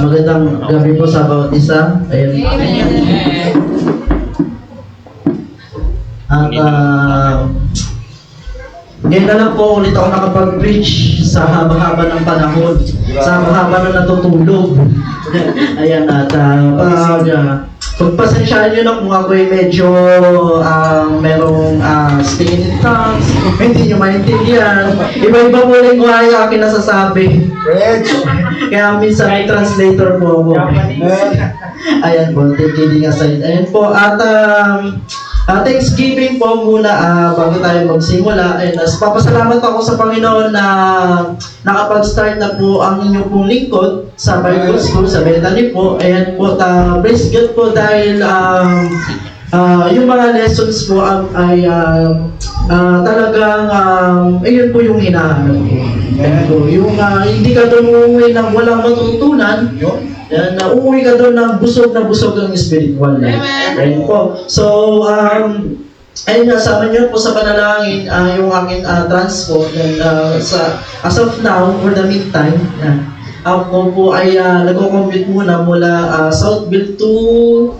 Magandang gabi po sa bawat isa. Ayan. At ngayon na lang po ulit ako nakapag-preach sa haba-haba ng panahon, sa haba-haba na natutulog. Ayan, at pagpasensyaan nyo na kung ako'y medyo merong speaking in tongues, hindi nyo maintindihan. Iba-iba po rin kung ay akin nasasabi. Kaya minsan may translator po ako. Ayan po, kidding aside. Ayan po, at Thanksgiving po muna bago tayo magsimula. And papasalamat ako sa Panginoon na nakapag-start na po ang inyong pong lingkod sa Bible School, sa Bethany po. Ayan po, praise God po dahil yung mga lessons po ay talagang ayun po yung hinahanap ko. Ayan po, yung hindi ka doon umuwi ng walang matutunan. Yan, uuwi ka doon ng busog na busog ng spiritual life. Ayan po. So, ayun nga, sama niyo po sa panalangin yung aking transport. And, as of now, for the meantime, ako po ay nag-commute muna mula Southville to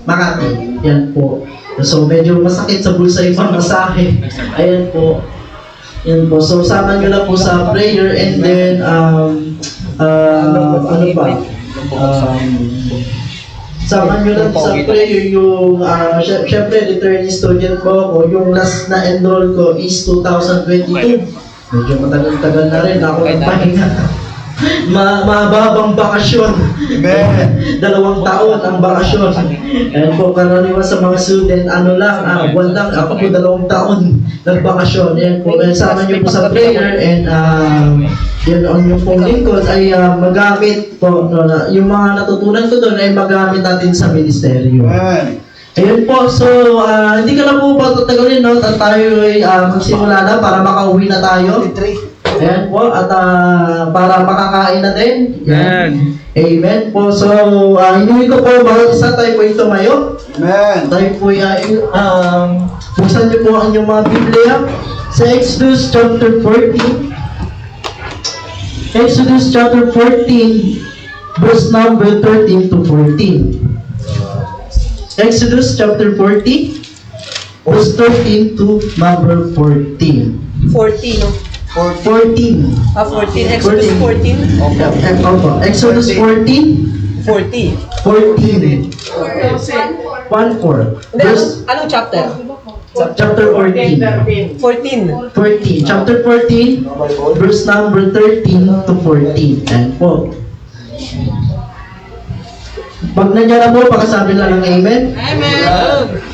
Makati. Yan po. So, medyo masakit sa bulsa yung pamasahe. Ayan po. Yan po. So, sama niyo lang po sa prayer and then, ano pa? Sama nyo lang sa prayer yung syempre returning student ko o yung last na enroll ko is 2022. Medyo matagal-tagal na rin ako nagpahinga. Mababang bakasyon. 2 taon ang bakasyon. And po karaniwan sa mga student, buwan lang, ako po 2 taon nagbakasyon. And po, sama nyo po sa prayer and yun on yung pong lingkod ay magamit po, yung mga natutunan ko doon ay magamit natin sa ministeryo. Ayun po, so hindi ka na po patatagalin, no? At tayo ay magsimula na para makauwi na tayo. Ayan po, at para makakain na din. Amen. Amen po. So, inuwi ko po, bawat isa tayo po yung tumayo. Amen. Tayo po buksan niyo po ang inyong mga Biblia sa Exodus chapter 14. Exodus chapter 14, verse number 13 to 14. Exodus chapter 40, verse 13 to number 14. 14, no? 14. 14. Exodus 14? Exodus 14. 40. 14. 1-4. Verse, Anong chapter? chapter 14. 14. 14. Chapter 14, verse number 13 to 14. And po. Pag nandiyan na po, pakasabi lang ng amen. Amen.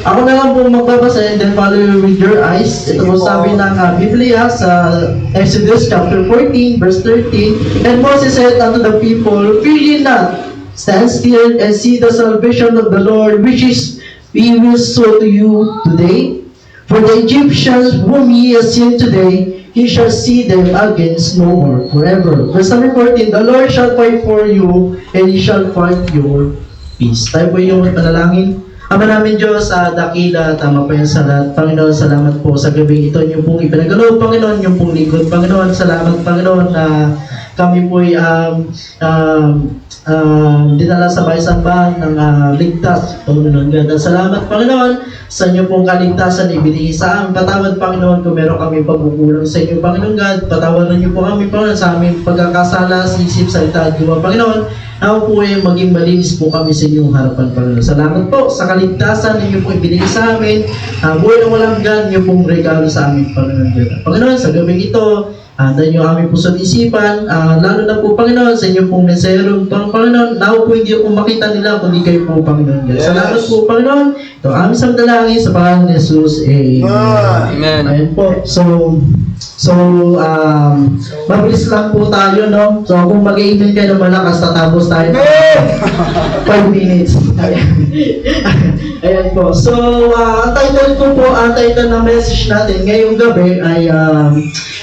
Ako na lang po magbabasa and then follow with your eyes. Ito po sabi ng Biblia sa Exodus chapter 14, verse 13. And Moses said unto the people, Fear ye not, stand still and see the salvation of the Lord, which is we will show to you today. For the Egyptians whom ye have seen today, ye shall see them again no more forever. Verse number 14, The Lord shall fight for you, and ye shall fight your peace. Tayo po yung panalangin. Ama namin Diyos, dakila, tama po yan sa lahat. Panginoon, salamat po sa gabi ito. Yung pong ipinagalob, Panginoon, yung pong lingkod. Panginoon, salamat, Panginoon, na kami po'y dinala sa baysambahan ng ligtas. Panginoon, ganda. Salamat, Panginoon, sa inyo pong kaligtasan ibinigay sa amin. Patawad, Panginoon, kung meron kami pagkukulang sa inyo, Panginoon God. Patawadan niyo po kami, Panginoon, sa aming pagkakasala, sa isip, salita, at gawa, Panginoon. Ako po ay maging malinis po kami sa inyong harapan, Panginoon. Salamat po sa kaligtasan ninyo po ibinigay sa amin. Buhay na walang gan, niyo pong regalo sa amin, Panginoon. Panginoon, sa gabing ito, dahil yung aming puso't isipan, lalo na po, Panginoon, sa inyong pong mensahero, Panginoon, na po hindi ako makita nila, kundi kayo po, Panginoon. Yes. Salamat po, Panginoon. Ito ang aming samdalangin sa pangalan ni Jesus. Amen. Amen po. So, mabilis lang po tayo, no? So, kung mag-i-amen kayo ng malakas, tatapos tayo 5 minutes. Ayan po. So, ang title ko po, ang title ng message natin ngayong gabi ay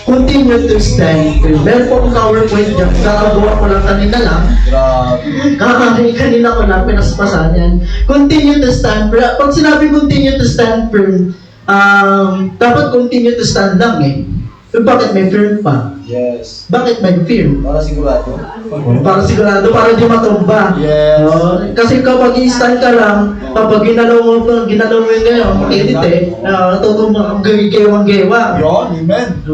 Continue to Stand Firm. Meron po akong PowerPoint dyan. Kakagawa ko lang kanina lang. Kanina ko lang, pinaspasan yan. Continue to stand firm. Pag sinabi continue to stand firm, dapat continue to stand lang eh. Bakit may fear pa? Yes. Bakit may fear? Para sigurado. Para sigurado, para di matumba. Yes. Kasi kapag i-stand ka lang, kapag ginalaw mo yung ngayon, makilit natutumba kang gewang-gewa. Yun, amen.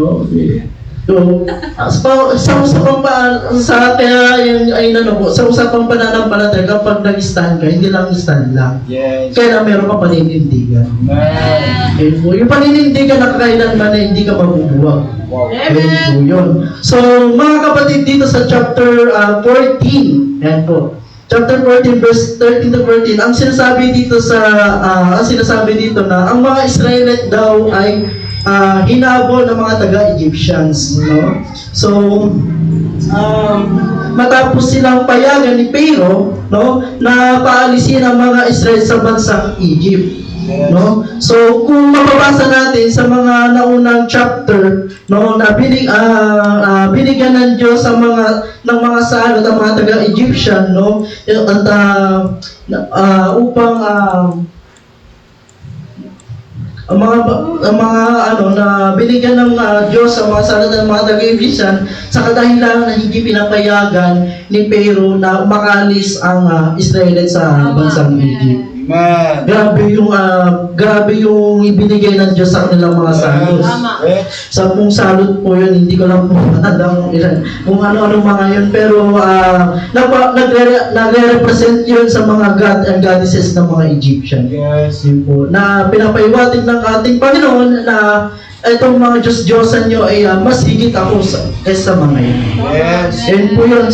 Sa usapang kaya yun ay sa usapang pananampalataya, kapag nag-stand ka, hindi lang stand lang. Yes. Kaya meron ka paninindigan. Amen. Ayun po. Yung paninindigan na kakailanman na hindi ka mabubuwag. Wow. Ayun po yun. So, mga kapatid, dito sa chapter 14, yan po. Chapter 14, verse 13 to 14, ang sinasabi dito na ang mga Israelite daw ay hinabol ng mga taga-Egyptians, no? So, matapos silang payagan ni Pharaoh, no, na paalisin ang mga Israel sa bansang Egypt, no? So, kung mababasa natin sa mga naunang chapter, no, na binigyan ng Diyos ng mga salot ang mga taga-Egyptian, no, at upang ang mga na binigyan ng Diyos sa mga salad ng mga taga-Egyptian sa kadahilan na hindi pinapayagan ni Pharaoh na makalis ang Israelite sa bansang Egypt. Amen. Grabe yung ibinigay ng Diyos sa kanilang mga salot. Yes. 10 salot po yun, hindi ko lang po matandang kung ano-ano mga yun, pero nagre-represent yun sa mga god and goddesses ng mga Egyptian. Yes. Yun po, na pinapaiwatig ng ating Panginoon na itong mga Diyos-Diyosan nyo ay mas higit ako kaysa mga yun. Yes. Yun po yun.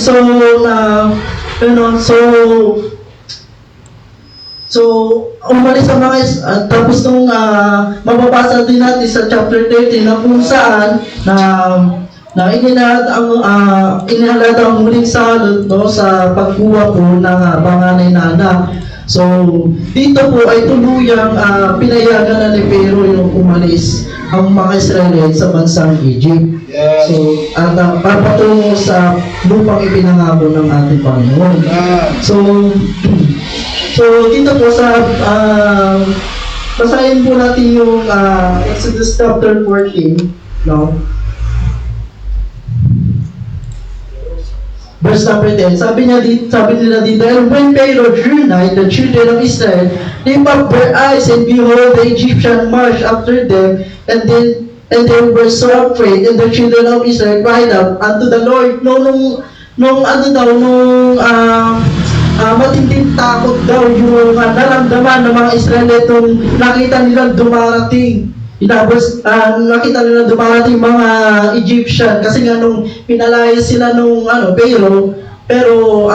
So, umalis ang mga tapos nung mababasa din natin sa chapter 13 na kung saan na inihalad ang muling salot, no, sa pagkuha po ng panganay na anak. So, dito po ay tuluyang pinayagan na ni Pharaoh yung umalis ang mga Israelite sa bansang Egypt. Yes. So, at papatungo sa lupang ipinangako ng ating Panginoon. So, dito po sa, basahin po natin yung Exodus chapter 14, no? Verse number 10, sabi nila dito, and when Pharaoh drew nigh, the children of Israel lift up their eyes, and behold, the Egyptian marched after them, and they were so afraid, and the children of Israel cried out unto the Lord. Matinding takot daw yung naramdaman ng mga Israelite nung nakita nilang dumarating. Nakita nila dumarating mga Egyptian kasi nga nung pinalaya sila nung Pharaoh, pero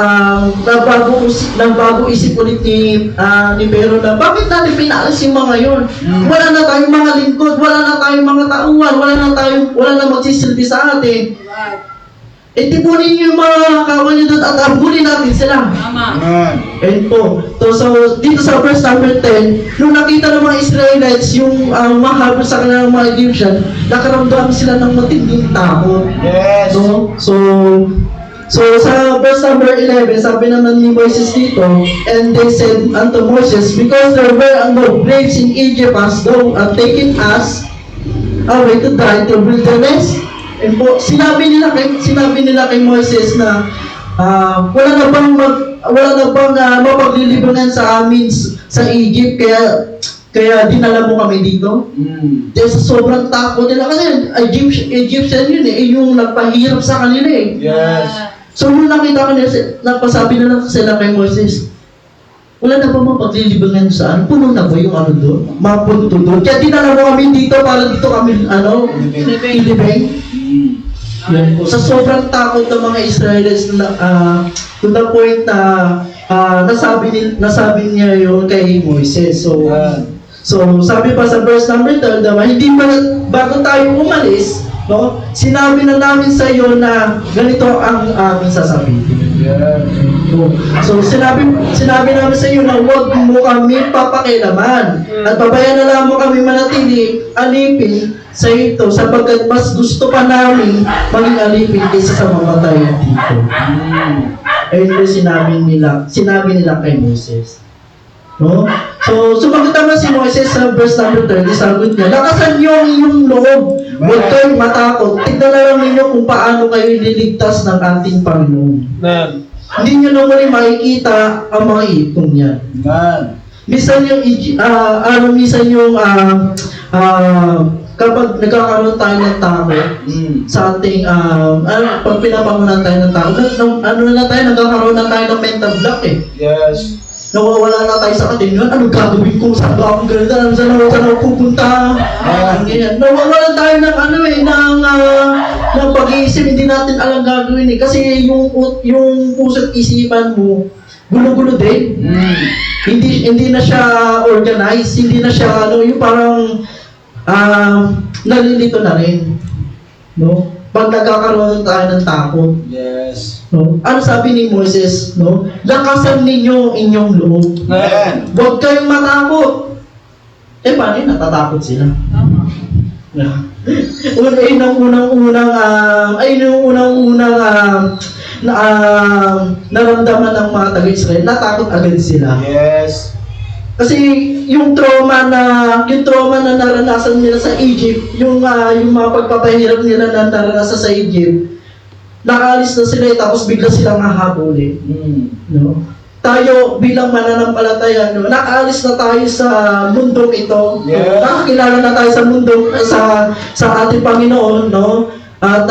nagbago isip ulit ni Pharaoh na bakit natin pinalis yung mga yun? Wala na tayong mga lingkod, wala na tayong mga tauhan, wala na magsisilbi sa atin. Tipunin niyo yung mga kawan niyo doon at abulin natin sila. Amen. Ayun po. So, dito sa verse number 10, nung nakita ng mga Israelites yung mahabol sa kanilang mga Egyptian, nakaramdam sila ng matinding takot. Yes. No? So sa verse number 11, sabi naman ni Moses dito, and they said unto Moses, because there were no graves in Egypt, as thou taken us away to die to wilderness. And po, sinabi nila kay Moses na wala na bang mapaglilibangan sa amin sa Egypt, kaya dinala mo kami dito. Dahil sa sobrang takot nila kasi Egyptian yun yung nagpahirap sa kanila Yes. So nung nakita ko nila, napasabi na lang sila kay Moses, wala na ba mapaglilibangan saan? Puno na ba yung doon? Mapunto doon. Kaya dinala mo kami dito para dito kami ilibeng. Yan po. Sa sobrang takot ng mga Israelites to the point na nasabi niya yun kay Moises. So sabi pa sa verse number 12, hindi pa bago tayo umalis, no? Sinabi na namin sa iyo na ganito ang aming sasabihin. So sinabi namin sa iyo na huwag mo kami papakialaman at pabayaan na lang mo kami manatili alipin sa ito sapagkat mas gusto pa namin maging alipin kaysa sa mamatayan dito. Ayun po sinabi nila kay Moses. No? So, sumagot naman si Moises sa verse number 30, sagot niya, lakasan niyo ang inyong loob. Huwag kayong matakot. Tignan na lang ninyo kung paano kayo ililigtas ng ating Panginoon. Amen. Hindi nyo na muli makikita ang mga ipong niya. Amen. Minsan yung, kapag nagkakaroon tayo ng tao sa ating, pag pinapangunan tayo ng tao, nagkakaroon na tayo ng mental block eh. Yes. Nawawala na tayo sa katingan, ano gagawin ko? Saan ba akong ganda? Saan ako pupunta? Ganyan. Nawawala tayo ng ng pag-iisip, hindi natin alam gagawin eh. Kasi yung puso't isipan mo, gulo-gulo din. Hindi na siya organized, hindi na siya, yung parang, nalilito na rin. No? Pag nagkakaroon tayo ng takot. Yes. No? Ano sabi ni Moses, no? Lakasan ninyo inyong loob. Amen. Huwag kayong matakot. Eh, paano yun? Natatakot sila. Naramdaman ng mga taga-Israel, natakot agad sila. Yes. Kasi yung trauma na naranasan nila sa Egypt, yung mga pagpapahirap nila na naranasan sa Egypt, nakaalis na sila tapos bigla silang hahabulin. No? Tayo bilang mananampalataya, no, nakaalis na tayo sa mundong ito. Yes. Nakakilala na tayo sa mundong sa ating Panginoon, no? At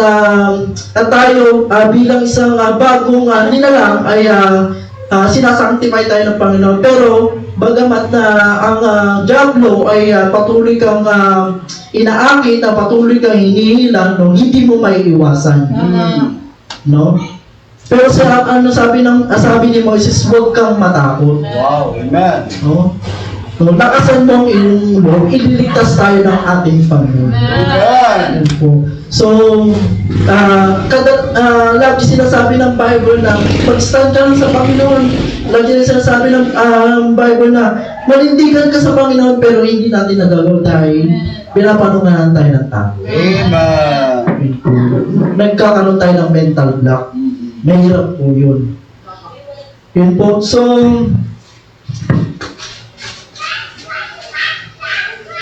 tayo bilang isang bagong nilalang ay sinasanctify tayo ng Panginoon. Pero bagamat na ang diablo ay patuloy kang inaakit, patuloy kang hinihilan, no, hindi mo maiiwasan. No? Pero sabi ni Moises, huwag kang matakot. Wow. Amen. No? No, lakasan mo ang iyong loob, ililigtas tayo ng ating Panginoon. Amen. Yan po. So, lagi sinasabi ng Bible na mag-stand ka lang sa Panginoon. Lagi sinasabi ng Bible na manindigan ka sa Panginoon pero hindi natin nagagawa dahil pinapanungahan tayo ng tao. Amen. Nagkakaroon tayo ng mental block. Mahirap po yun. Yun po. So,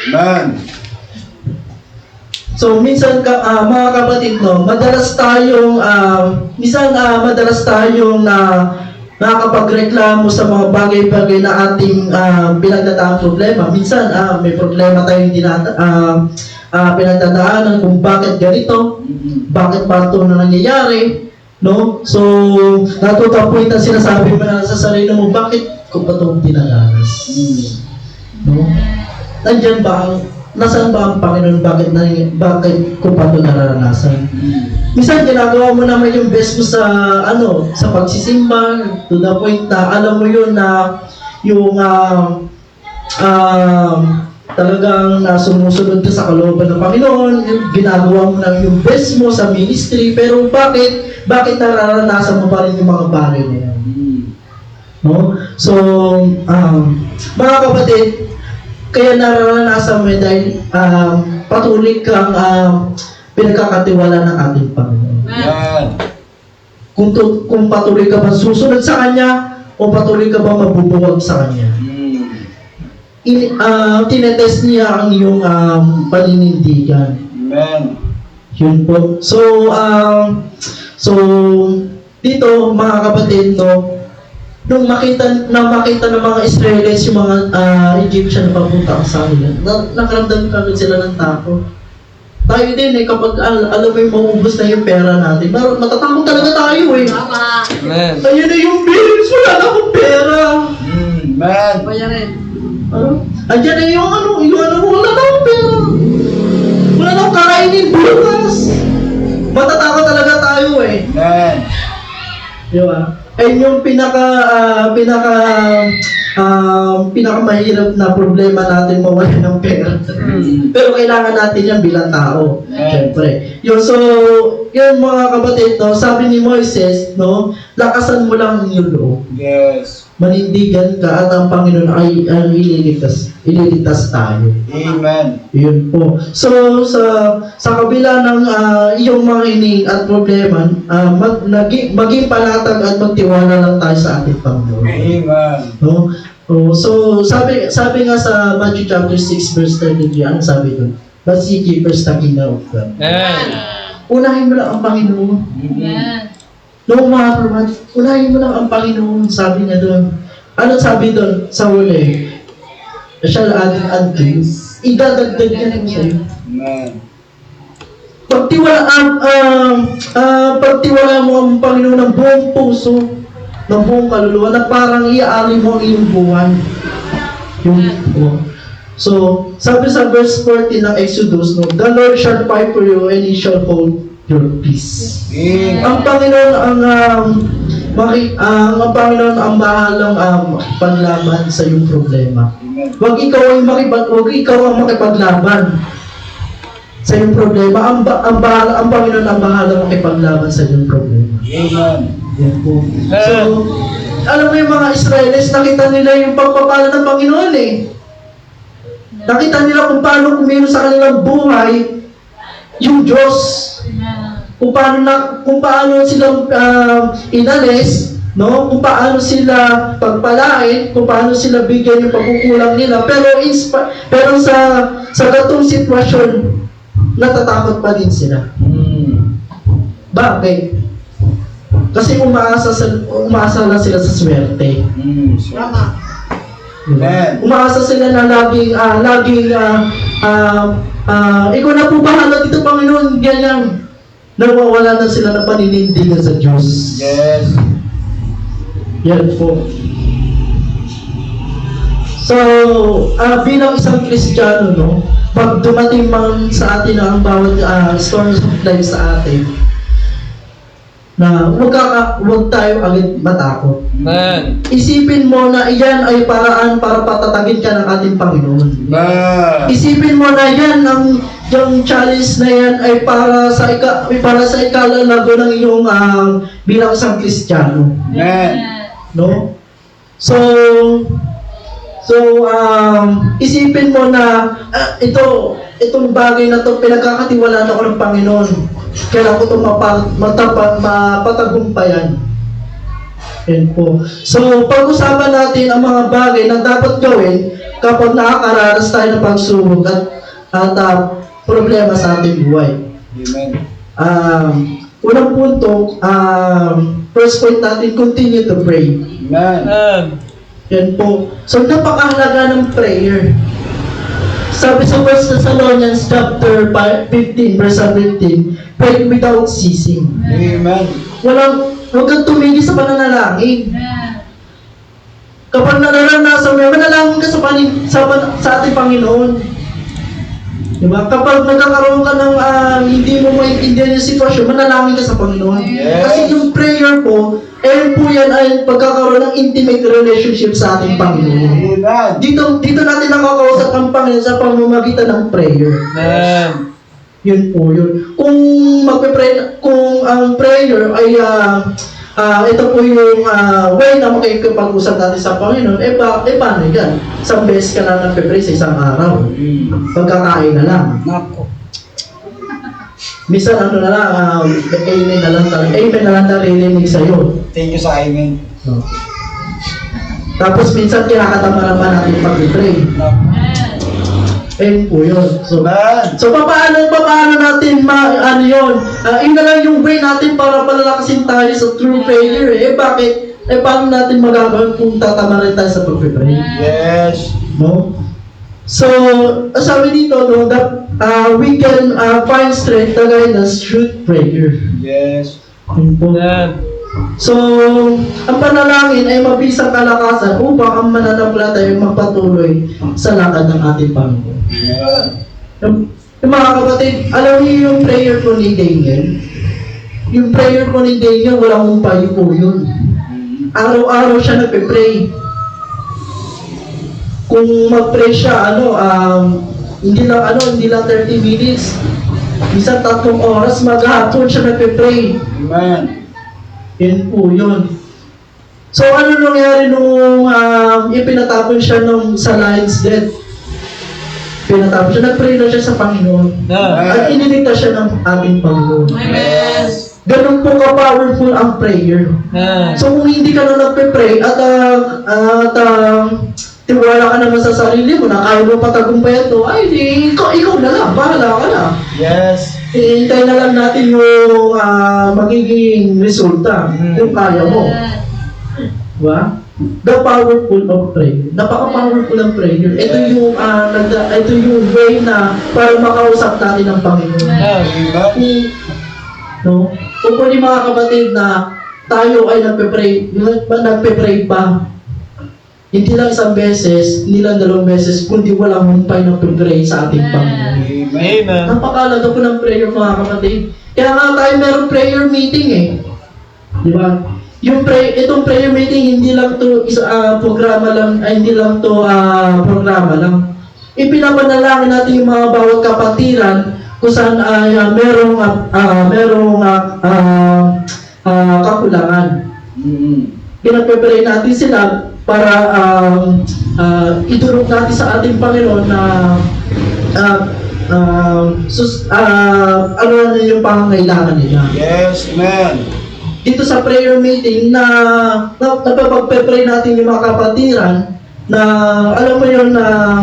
Amen. So minsan mga kapatid, no, madalas tayong nakakapagreklamo sa mga bagay-bagay na ating pinagdadaang problema. Minsan may problema tayong pinagdadaanan kung bakit ganito, bakit ba ito na nangyayari, no? So natutapoy na sinasabi mo na sa sarili mo, bakit ko ba itong dinadanas? No? Nandiyan ba nasaan ba ang Panginoon? Bakit ko pa ito nararanasan? Minsan ginagawa mo naman yung best mo sa pagsisimba, to the point na alam mo yun na yung talagang sumusunod ka sa kalooban ng Panginoon, ginagawa mo na yung best mo sa ministry, pero bakit nararanasan mo pa rin yung mga bagay na yan? No? So, mga kapatid, kaya nararanasan mo dahil patuloy kang pinagkakatiwala ng ating Panginoon. Amen. Kung patuloy ka ba susunod sa Kanya o patuloy ka ba mabubuwag sa Kanya. Tinetest niya ang iyong paninindigan. Amen. Yun po. So dito mga kapatid, no, nung makita ng mga Israelites yung mga Egyptian na papunta sa kanila, nakaramdam kagad sila ng takot. Tayo din kapag alam mo yung maubos na yung pera natin, matatakot talaga tayo eh. Amen. Ayun na yung bills, wala na akong pera. Amen. Andiyan na yung wala na akong pera. Wala na akong kakainin bukas. Matatakot talaga tayo eh. Amen. Di ba? Ayun yung pinakamahirap na problema natin mawala ng pera. Pero kailangan natin yan bilang tao. Siyempre. Yun mga kapatid, no, sabi ni Moises, no, lakasan mo lang ang iyong loob. Yes. Manindigan ka at ang Panginoon ay ililigtas tayo. Amen. Yun po. So, sa kabila ng iyong mga hining at problema, maging panatag at magtiwala lang tayo sa ating Panginoon. Amen. No? Oh, so sabi nga sa Matthew chapter 6 verse 33, ano sabi doon? But seek ye first the kingdom of God. Amen. Unahin mo lang ang Panginoon. No, mga kapatid, unahin mo lang ang Panginoon, sabi niya doon. Ano sabi doon sa huli? Shall add unto you. Idadagdag niya mo sa'yo. Amen. Pagtiwala mo ang Panginoon ng buong puso, ng buong kaluluwa, na parang iaari mo ang iyong buwan. So, sabi sa verse 14 ng Exodus, no, the Lord shall fight for you and He shall hold your peace. Ang Panginoon ang Panginoon ang bahalang panlaban sa iyong problema. Wag ikaw ang makipaglaban sa iyong problema. Ang Panginoon ang bahalang makipaglaban sa iyong problema. Amen. Yan po. So, alam mo yung mga Israelis, nakita nila yung pagpapala ng Panginoon eh. Nakita nila kung paano kumilos sa kanilang buhay yung Diyos. Kung paano silang inalis, no? Kung paano sila pagpalain, kung paano sila bigyan yung pagkukulang nila. Pero sa gatong sitwasyon, natatakot pa din sila. Bakit? Kasi umaasa lang sila sa swerte. Tama. Diba? Amen. Umaasa sila na ikaw na po bahala dito, Panginoon, ganyan. Nawawala na sila ng paninindigan sa Diyos. Yes. Yan po. So, bilang isang Kristiyano, no, pag dumating man sa atin ang bawat storms of life sa atin, na huwag tayo agad matakot. Amen. Isipin mo na iyan ay paraan para patatagin ka ng ating Panginoon. Amen. Isipin mo na yan, yung challenge na yan ay para sa ikalalago ng iyong bilang isang Kristiyano. Amen. No? So, isipin mo na itong bagay na to pinagkakatiwalaan ako ng Panginoon. Kailangan ko itong mapatagumpayan. Yan po. So, pag-usapan natin ang mga bagay na dapat gawin kapag nakakaranas tayo ng pagsubok at problema sa ating buhay. Amen. Unang punto, first point natin, continue to pray. Amen. Amen. Yan po. So, napakahalaga ng prayer. Sabi sa 1 Thessalonians chapter 15, verse 17, pray without ceasing. Amen. Huwag kang tumigil sa pananalangin. Kapag nararanasan mo, manalangin ka sa ating Panginoon. Diba? Kapag nagkakaroon ka ng hindi mo maintindihan yung sitwasyon, manalangin ka sa Panginoon. Yes. Kasi yung prayer po, yan ay pagkakaroon ng intimate relationship sa ating Panginoon. Amen. Dito natin nakakausap ang Panginoon sa pamamagitan ng prayer. Amen. Yun po yun. Kung ang prayer ay ito po yung way na makikipag-usap natin sa Panginoon, paano yan? Isang beses ka lang nagpe-pray sa isang araw. Pagkakain na lang. Nako. Minsan amen na lang naririnig sa'yo. Thank you sa amen. No. Tapos minsan kinakatama naman natin pag-pray. Ayun po yun. Amen. So paano natin yun? Yun na lang yung way natin para palalakasin tayo sa true prayer. Bakit? Paano natin magagawin kung tatama rin tayo sa pag-pray? Yes. No? So, sabi dito, no, that we can find strength to guide us through prayer. Yes. Yun po. Amen. So, ang panalangin ay mabisang kalakasan upang ang mananampalataya ay magpatuloy sa lakad ng ating Panginoon. Amen. Yung mga kapatid, alam niyo yung prayer ko ni Daniel? Yung prayer ko ni Daniel, walang umpayo po yun. Araw-araw siya nagpe-pray. Kung mag-pray siya, hindi lang 30 minutes. Minsan 3 oras, maghapon siya nagpe-pray. Amen. Yun po yun. So, ano nangyari nung ipinatapon siya sa lion's den? Pinatapon siya, nag-pray na siya sa Panginoon. Amen. At iniligtas siya ng ating Panginoon. Yes. Ganun po ka-powerful ang prayer. So kung hindi ka na nagpe-pray at tiwala ka naman sa sarili mo na kaya mo patagumpayan to, ay di, ikaw na lang, bahala ka na. Yes. Hintay na lang natin yung magiging resulta kung kaya mo. Diba? The powerful of prayer. Napaka-powerful ng prayer. Ito yung way na para makausap natin ang Panginoon. No? Kung po mga kapatid na tayo ay nagpe-pray pa, hindi lang isang beses, hindi lang dalawang beses, kundi walang humpay na pray sa ating Panginoon. Amen. Napakalaga po ng prayer mga kapatid. Kaya nga tayo merong prayer meeting eh. Di ba? Itong prayer meeting, hindi lang to programa lang, hindi lang to programa lang. Ipinapanalangin natin yung mga bawat kapatiran kung saan merong kakulangan. Pinagpe-pray natin sila para idulog natin sa ating Panginoon na ano yung pangangailangan nila. Yes, amen. Dito sa prayer meeting na napapagpe-pray natin yung mga kapatiran na alam mo yun na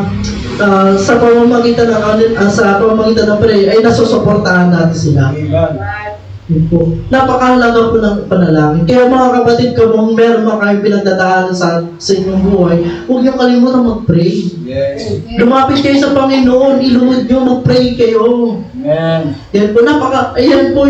sa pamamagitan ng prayer ay nasusuportahan natin sila. Amen. Yun po. Napakahalaga po ng panalangin. Kaya mga kapatid ko, kung meron mga kayong pinagdadaanan sa inyong buhay, huwag niyo kalimutan mag-pray. Yes. Lumapit kayo sa Panginoon, iluhod niyo, mag-pray kayo. Amen. Yan po, ayan po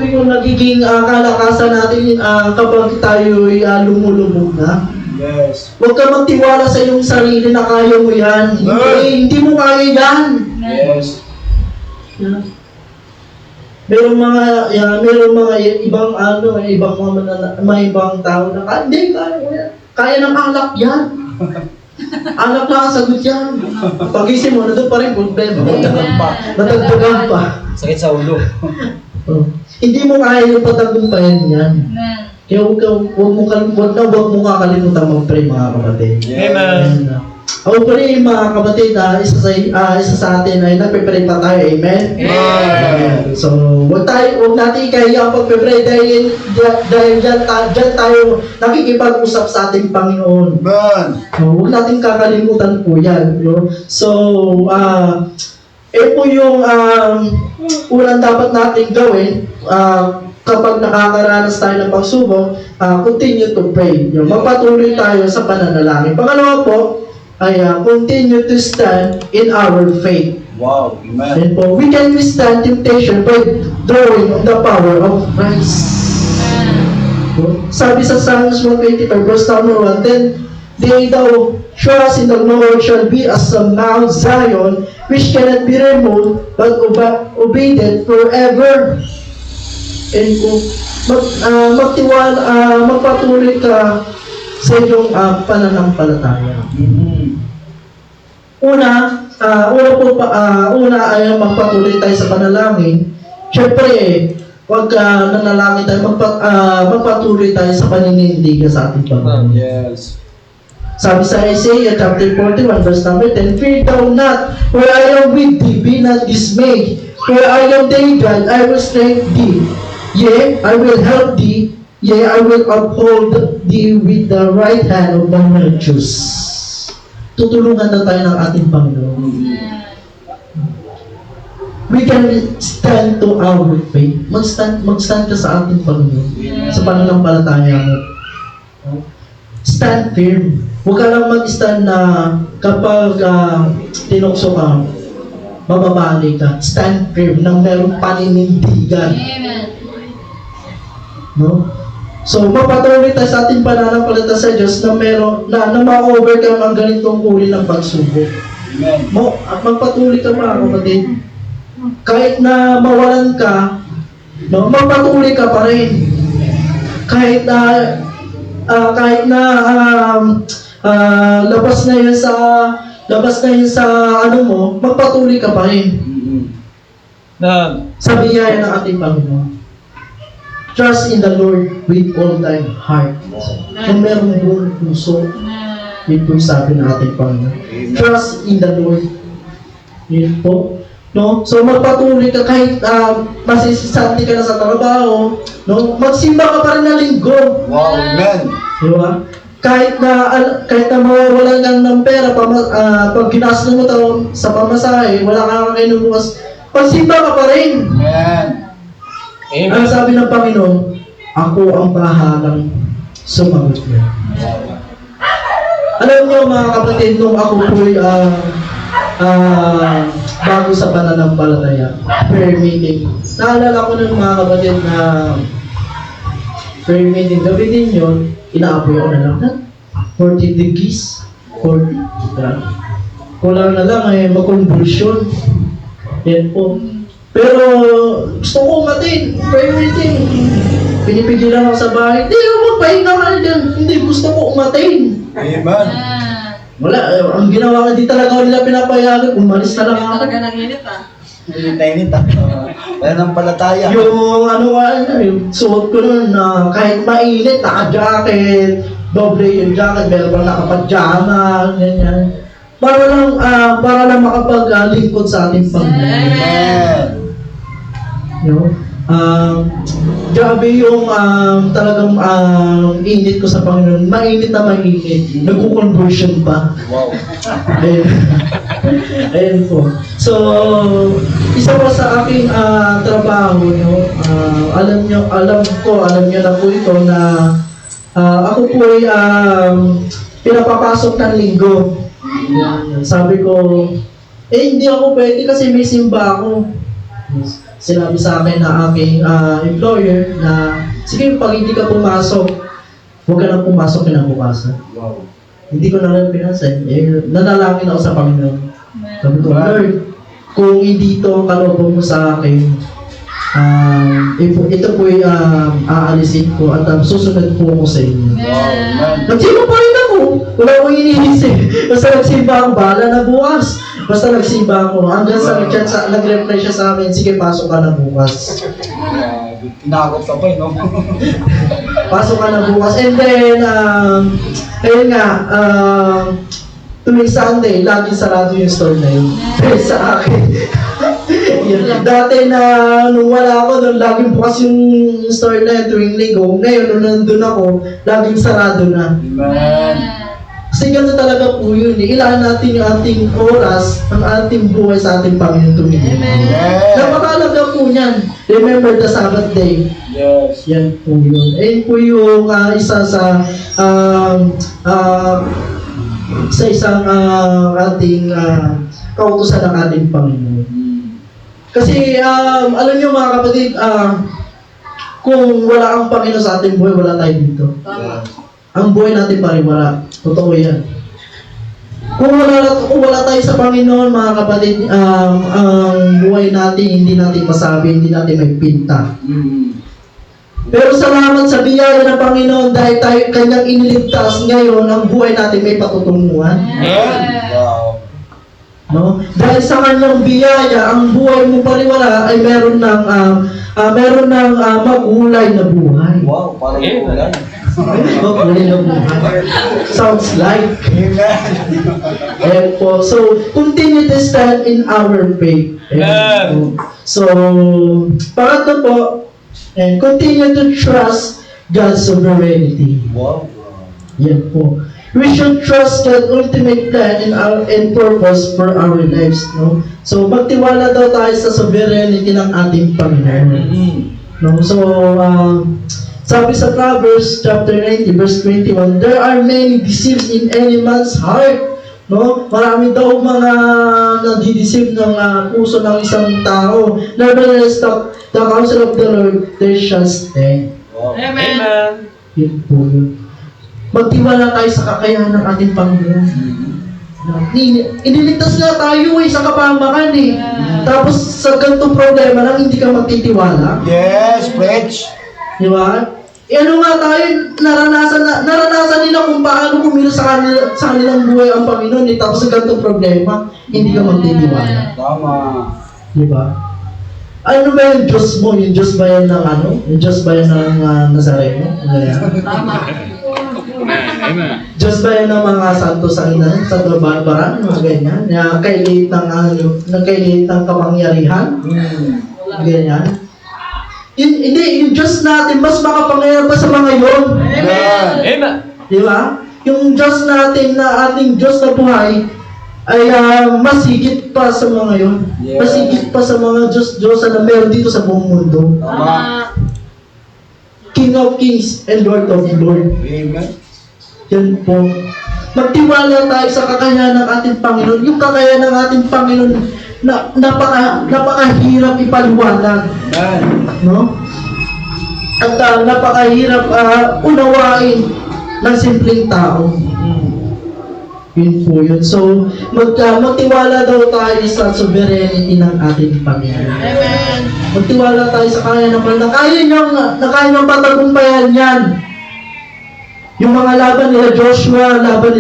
yung nagiging kalakasan natin kapag tayo'y lumulubog na. Yes. Huwag ka magtiwala sa iyong sarili na kaya mo yan. Hindi mo kaya yan. Yes. Yeah. Merong mga ibang ibang tao na hindi kaya mo yan. Kaya ng alak yan. Alak lang ang sagot yan. Pag-isip mo, nandun pa rin problema. Natagdagan pa. Sakit sa ulo. Hindi mo kaya yung patagumpayan yan. Kaya huwag mo kakalimutan mag-pray mga kapatid. Amen. Ako pa rin mga kapatid, isa sa atin ay nagpe-pray pa tayo. Amen? Amen. So, huwag natin ikahiya ang pagpe-pray dahil dyan tayo nakikipag-usap sa ating Panginoon. Amen. So, huwag natin kakalimutan po yan. No? So, po yung unang dapat natin gawin kapag nakakaranas tayo ng pagsubok, continue to pray. Magpatuloy tayo sa pananalangin. Pangalawa po, ay continue to stand in our faith. Wow. Amen. And po, we can withstand temptation by drawing on the power of Christ. Sabi sa Psalms 125 verse number 1, then they thou trust in the Lord shall be as a Mount Zion, which cannot be removed, but obeyed forever. And kung magpatuloy ka sa iyong pananampalataya. Una ay magpatuloy tayo sa panalangin. Siyempre, wag nanalangin tayo, magpatuloy tayo sa paninindigan sa ating Panginoon. Yes. Sabi sa Isaiah chapter 41 verse number 10, fear thou not, for I am with thee, be not dismayed, for I am thy God, I will strengthen thee. Yea, I will help thee, yea, I will uphold thee with the right hand of my righteous. Tutulungan na tayo ng ating Panginoon. We can stand to our faith. Mag-stand ka sa ating Panginoon. Sa pananampalataya mo. Stand firm. Huwag ka lang mag-stand na kapag tinukso ka, mababali ka. Stand firm nang merong paninindigan. No? So, mapatuloy tayo sa ating pananampalataya sa Diyos na ma-overcome ang ganitong uri ng pagsubok. Amen. Magpatuloy ka mga kapatid. Kahit na mawalan ka, no, magpatuloy ka pa rin. Kahit na labas na yun sa ano mo, magpatuloy ka pa rin. Sa biyaya ng ating Panginoon. Trust in the Lord with all thy heart. Kung merong buong puso, yun po yung sabi ng ating Panginoon. Trust in the Lord. Yun po. No? So magpatuloy ka kahit masisisante ka na sa trabaho, no? Magsimba ka pa rin na linggo. Wow, amen. Di ba? Kahit na mawawalan lang ng pera pag ginastos mo sa pamasahe, wala ka kakainin bukas, pagsimba ka pa rin. Amen. Ang sabi ng Panginoon, ako ang bahalang sumagot niya. Alam niyo mga kapatid, nung ako po'y bago sa pananampalataya, prayer meeting, naalala ko ng mga kapatid na prayer meeting, gabi din yun, inaapoy ako na lang, 40 degrees, 40, kulang na lang ay mag-convulsion. Yan po. Pero gusto ko umatin, prayer meeting. Pinipigilan ako sa bahay, hindi ako magpahinga ka na dyan. Hindi, gusto ko umatin. Amen. Wala, ang ginawa ko, di talaga ako nila pinapayagan, umalis na lang ako. Talaga nanginit Init ah. Wala nang palataya. Yung yung suot ko nun, kahit mainit, naka-jacket, doble yung jacket, meron pa nakapajama, ganyan. Para lang makapaglingkod sa ating Panginoon. Amen. No? Grabe yung talagang init ko sa Panginoon. Mainit na mainit. Nagko-conversion pa. Wow. Ayun. Ayun po. So, isa pa sa aking trabaho, no? Alam niyo na po ito na ako po ay pinapapasok ng linggo. Sabi ko, hindi ako pwede kasi may simba ako. Sinabi sa akin na aking employer na, sige, pag hindi ka pumasok, huwag ka na pumasok kinabukasan. Wow. Hindi ko na rin pinansin. Nanalangin ako sa Panginoon. Sabi ko, Lord, kung hindi ito kalooban mo sa akin, ito po'y aalisin ko at susunod po ako sa inyo. Amen. Nagsimba pa rin ako. Wala akong iniisip. Basta nagsimba ako, bahala na bukas. Basta nagsimba ako. Hanggang sa nag-reply siya sa akin, sige, pasok ka na bukas. Tinakot ka pa eh, no? Pasok ka na bukas. And then, ayun nga, tuwing Sunday, lagi sarado yung store na yun. Pero sa akin, yun. Dati na, nung wala ako doon, laging bukas yung store na yun tuwing linggo. Ngayon, nung nandun ako, laging sarado na. Amen. Kasi gano'n talaga po yun. Ilaan natin yung ating oras, ang ating buhay sa ating Panginoon tumingin. Amen. Napakalaga po niyan. Remember the Sabbath day. Yes. Yan po yun. Ayun po yung isa sa isang ating kautusan ng ating Panginoon. Kasi alam niyo mga kapatid, kung wala ang Panginoon sa ating buhay, wala tayo dito. Yes. Ang buhay natin pariwara. Totoo yan. Kung wala tayo sa Panginoon, mga kapatid, ang buhay natin, hindi natin masabi, hindi natin may pinta. Pero salamat sa biyaya ng Panginoon dahil tayo kanyang iniligtas ngayon, ang buhay natin may patutunguhan. Amen. Wow. No? Dahil sa kanyang biyaya, ang buhay mo pariwara ay meron ng magulay na buhay. Wow, parang ulan. Magulay na buhay. Sounds like. Amen. Ayan po. So, continue to stand in our faith. Ayan po. So, pangatlo po, and continue to trust God's sovereignty. Wow. Yan po. We should trust God's ultimate plan and purpose for our lives, no? So, magtiwala daw tayo sa sovereignty ng ating Panginoon. No? So, sabi sa Proverbs chapter 90 verse 21, there are many deceits in any man's heart. No? Marami daw mga nagdi-deceive ng puso ng isang tao. Nevertheless, the counsel of the Lord, there shall stand. Wow. Amen. Yun po yun. Magtiwala tayo sa kakayahan ng ating Panginoon. Iniligtas na tayo sa kapamakan eh. Tapos sa ganitong problema lang, hindi ka magtitiwala. Yes, preach. Di ba? Ano nga tayo, naranasan nila kung paano kumilos sa kanilang buhay ang Panginoon eh. Tapos sa ganitong problema, hindi ka magtitiwala. Tama. Di ba? Ano ba yung Diyos mo? Yung Diyos ba yan ng ano? Yung Diyos ba yan ng Nazareno? Ganyan. Tama. Diyos ba yan ng mga santo sa ina, sa Barbara, mga ganyan, na kailit ng, kailit ng kapangyarihan, ganyan. Hindi, yung Diyos natin, mas makapangyarihan pa sa mga yun. Amen. Di ba? Yung Diyos natin na ating Diyos na buhay, ay mas higit pa sa mga yun. Yeah. Mas higit pa sa mga Diyos na meron dito sa buong mundo. Tama. King of Kings and Lord of Lords. Amen. Yan po. Magtiwala tayo sa kakayahan ng ating Panginoon. Yung kakayahan ng ating Panginoon na napakahirap ipaliwanag. Amen. No? At napakahirap unawain ng simpleng tao. Yun po yun. So, magtiwala daw tayo sa sovereignty ng ating Panginoon. Amen. Magtiwala tayo sa kaya ng Panginoon. Na kaya niyang patagumpayan yan. Yung mga laban nila Joshua, laban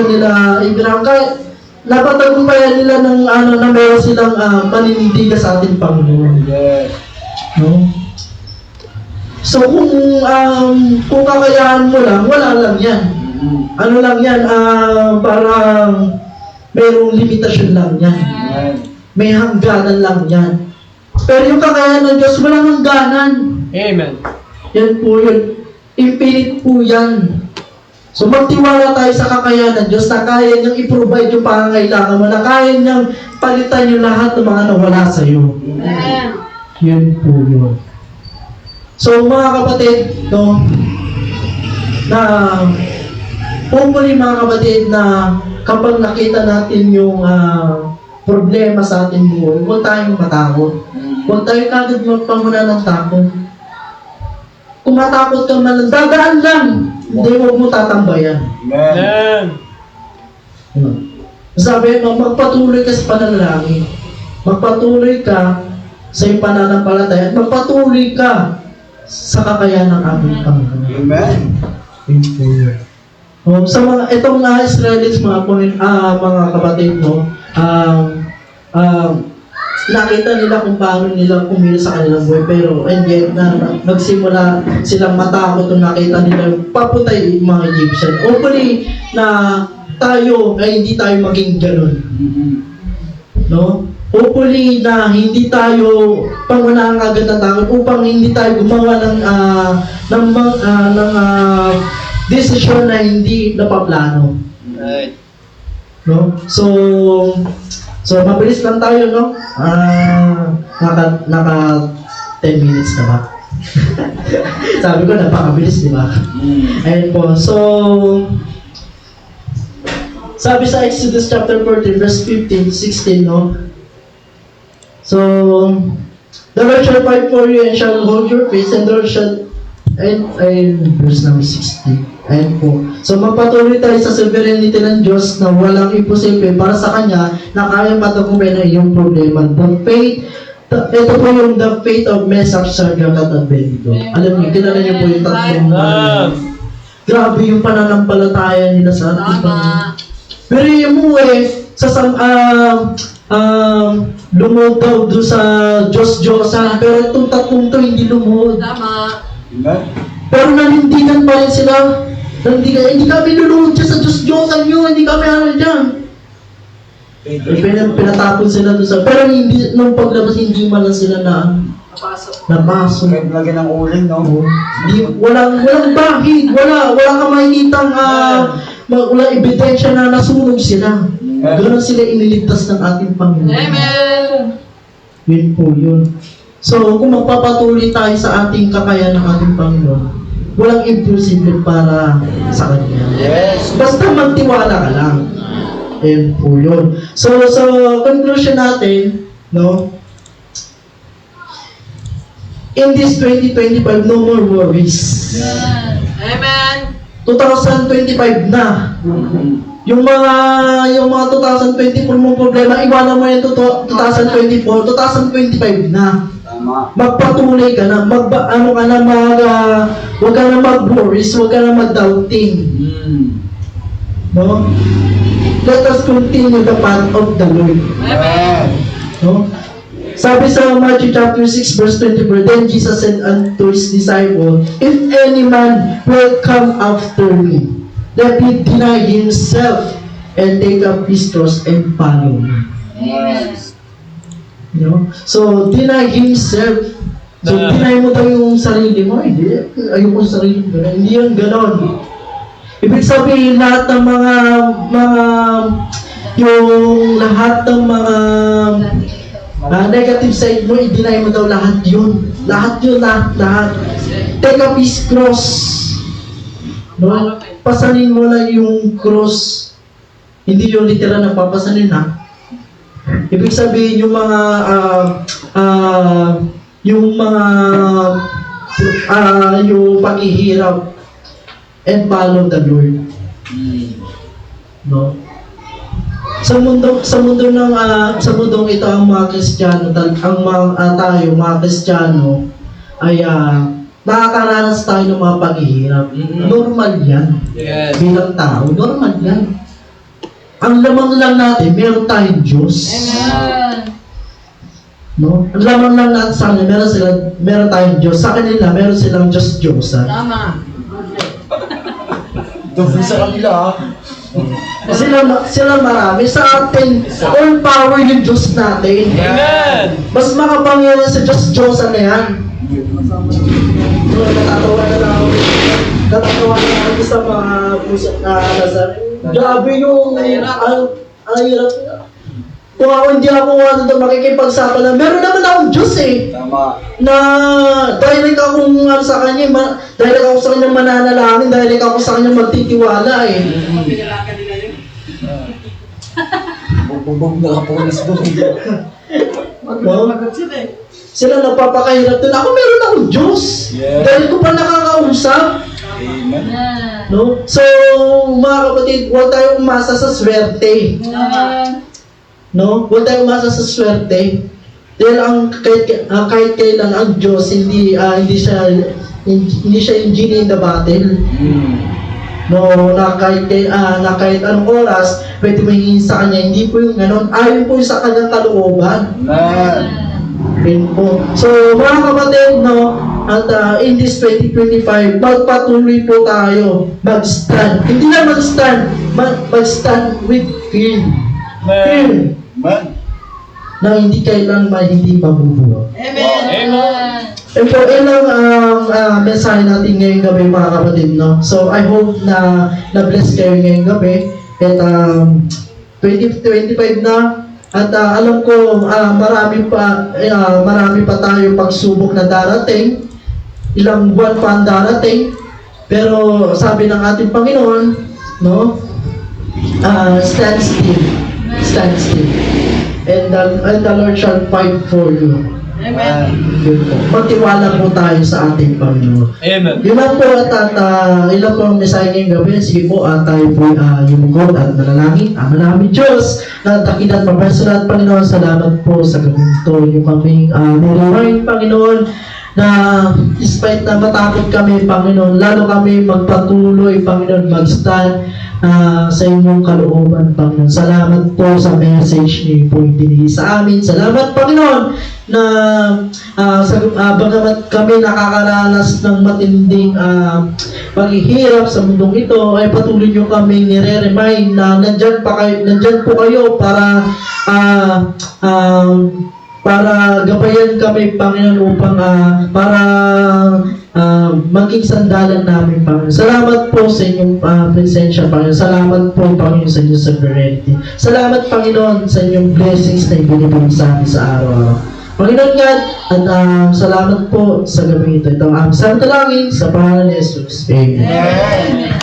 nila Abraham, kaya napatagumpayan nila ng na meron silang paninindigan sa ating Panginoon. Yes. No? So kung kakayahan mo lang, wala lang yan. Ano lang yan, parang mayroong limitasyon lang yan. Amen. May hangganan lang yan. Pero yung kakayahan ng Diyos, walang hangganan. Amen. Yan po yun. Infinite po yan. So magtiwala tayo sa kakayahan ng Diyos na kaya niyang i-provide yung pangangailangan mo, na kaya niyang palitan yung lahat ng mga nawala sa iyo. Yun po yun. So mga kapatid, no, na hopefully mga kapatid na kapag nakita natin yung problema sa ating buhay, huwag tayong matakot. Huwag tayo kagad magpamuna ng takot. Kung matakot ka man, dadaan lang. Hindi, huwag mo tatambayan. Amen. Sabi, magpatuloy ka sa panalangin. Magpatuloy ka sa iyong pananampalataya. At magpatuloy ka sa kakayahan ng aming Panginoon. Amen. Sa mga, itong Israelites, mga kapatid, no, nakita nila kung paano nila kumilos sa kanilang buhay, pero and yet nagsimula silang matakot kung nakita nila paputay yung mga Egyptian. Hopefully na tayo ay hindi tayo maging ganun, no? Hopefully na hindi tayo pangunahan agad ng takot upang hindi tayo gumawa ng desisyon na hindi napaplano. Right. No? So mabilis lang tayo, no? Naka 10 minutes na ba? Sabi ko, napakabilis, di ba? Ayun po. So, sabi sa Exodus chapter 14, verse 15 to 16, no? So, the Lord shall fight for you and shall hold your peace, and the Lord shall, and verse number 16. Ayun po. So magpatuloy tayo sa sovereignty ng Diyos na walang imposible para sa Kanya na kaya matagumpay na iyong problema. The faith, ito po yung the faith of Meshach, Shadrach, at Abednego. Alam niyo, kilala niyo po yung tatlong grabe yung pananampalataya nila sa ating Panginoon. Pero yung mo lumuhod daw doon sa Diyos-Diyosan, pero itong tatlong to hindi lumuhod. Amen. Pero nanindigan pa rin sila. Hindi kami luluhod dyan sa Diyos-Diyosan nyo, hindi kami dyan. Pinatapon sila doon sa... Pero hindi, nung paglabas, hindi man lang sila napasok. Kahit lagyan ng uling, no? Walang bahid, wala kang makikitang walang ebidensya na nasunog sila. Doon sila iniligtas ng ating Panginoon. Amen. Yun po yun. So, kung magpapatuloy tayo sa ating kakayahan ng ating Panginoon, walang imposible para sa Kanya. Yes. Basta magtiwala ka lang. Ayun po yun. So, conclusion natin, no? In this 2025, no more worries. Amen. 2025 na. Yung mga 2024 mong problema, iwanan mo yung 2024, 2025 na. Tama. Magpatuloy ka na, huwag ka na mag-worries, huwag ka na mag-doubting. No? Let us continue the path of the Lord. Amen. No? Sabi sa Matthew chapter 6 verse 24, then Jesus said unto his disciple, if any man will come after me, let him deny himself and take up his cross and follow me. Amen. You know? So, deny himself. So, deny mo daw yung sarili mo. Hindi, ayoko sa sarili mo. Hindi yun ganon. Ibig sabihin, lahat ng lahat ng mga negative side mo, i-deny mo daw lahat yun. Lahat. Take up his cross. No? Pasanin mo lang yung cross. Hindi yung literal na papasanin, ha? Ibig sabihin, yung paghihirap and follow the Lord. No? Sa mundong ito ang mga Kristiyano, tayo mga Kristiyano ay nakakaranas tayo ng mga paghihirap. Normal yan. Yes. Bilang tao, normal yan. Ang lamang lang natin, meron tayong Diyos. Amen. No? Ang lamang lang natin sa kanila, meron tayong Diyos. Sa kanila, meron silang Diyos-Diyosan. Tama. Doon sa kanila, Sila marami. Sa atin, all power yung Diyos natin. Amen. Mas makapangyarihan sa Diyos-Diyosan na yan. So, natatawa na lang ako sa mga pusat na nasabi. Grabe yung ang hirap. Kung ako hindi ako makikipagsapa na, meron naman akong Diyos eh. tama. Na direct akong sa kanya, direct ako sa kanya mananalangin, direct ako sa kanya magtitiwala eh. Bubog na kapulis mo. No? Sila nagpapakahirap din. Ako meron akong Diyos. Yeah. Dahil ko pa nakakausap. Amen. Amen. No? So, mga kapatid, huwag tayong umasa sa swerte. Amen. No? Huwag tayong umasa sa swerte. Dahil kahit kailan ang Diyos, hindi siya yung genie in the battle. No, na kahit anong oras, pwede mo hingin sa kanya. Hindi po yung ganon. Ayon po yung sa kanyang kalooban. Amen. Yun po. So, mga kapatid, no, at in this 2025, magpatuloy po tayo mag-stand. Hindi na mag-stand, mag-stand with fear. Fear Amen. na hindi kailan hindi mabubuo. Amen. And po, ilang mensahe natin ngayong gabi, mga kapatid, no? So, I hope na na-bless kayo ngayong gabi. At 2025 na. At alam ko, marami pa tayo pagsubok na darating. Ilang buwan pa ang darating. Pero sabi ng ating Panginoon, no? Stand still. Stand still. And the Lord shall fight for you. Amen. Yun po. Magtiwala po tayo sa ating Panginoon. Amen. Yun lang po at ilan po ang mensahe ngayong gabi. Sige po at tayo po yumukod at manalangin. Manalangin Diyos na takinan mapasalat Panginoon. Salamat po sa gabi ito. Yung kaming nirawain Panginoon na despite na matakot kami Panginoon, lalo kami magpatuloy Panginoon mag-stand sa inyong kalooban Panginoon. Salamat po sa message niyo po ibinigay sa amin. Salamat Panginoon na bagamat kami nakakaranas ng matinding paghihirap sa mundong ito, ay patuloy nyo kami nire-remind na nandyan po kayo para gabayan kami Panginoon upang para maging sandalan namin Panginoon. Salamat po sa inyong presensya Panginoon. Salamat po Panginoon sa inyong sovereignty. Salamat Panginoon sa inyong blessings na ibinibigay sa amin sa araw-araw. Panginoon God, at salamat po sa gabi ito. Ito ang aming dalangin sa pangalan ni Jesus. Amen. Amen.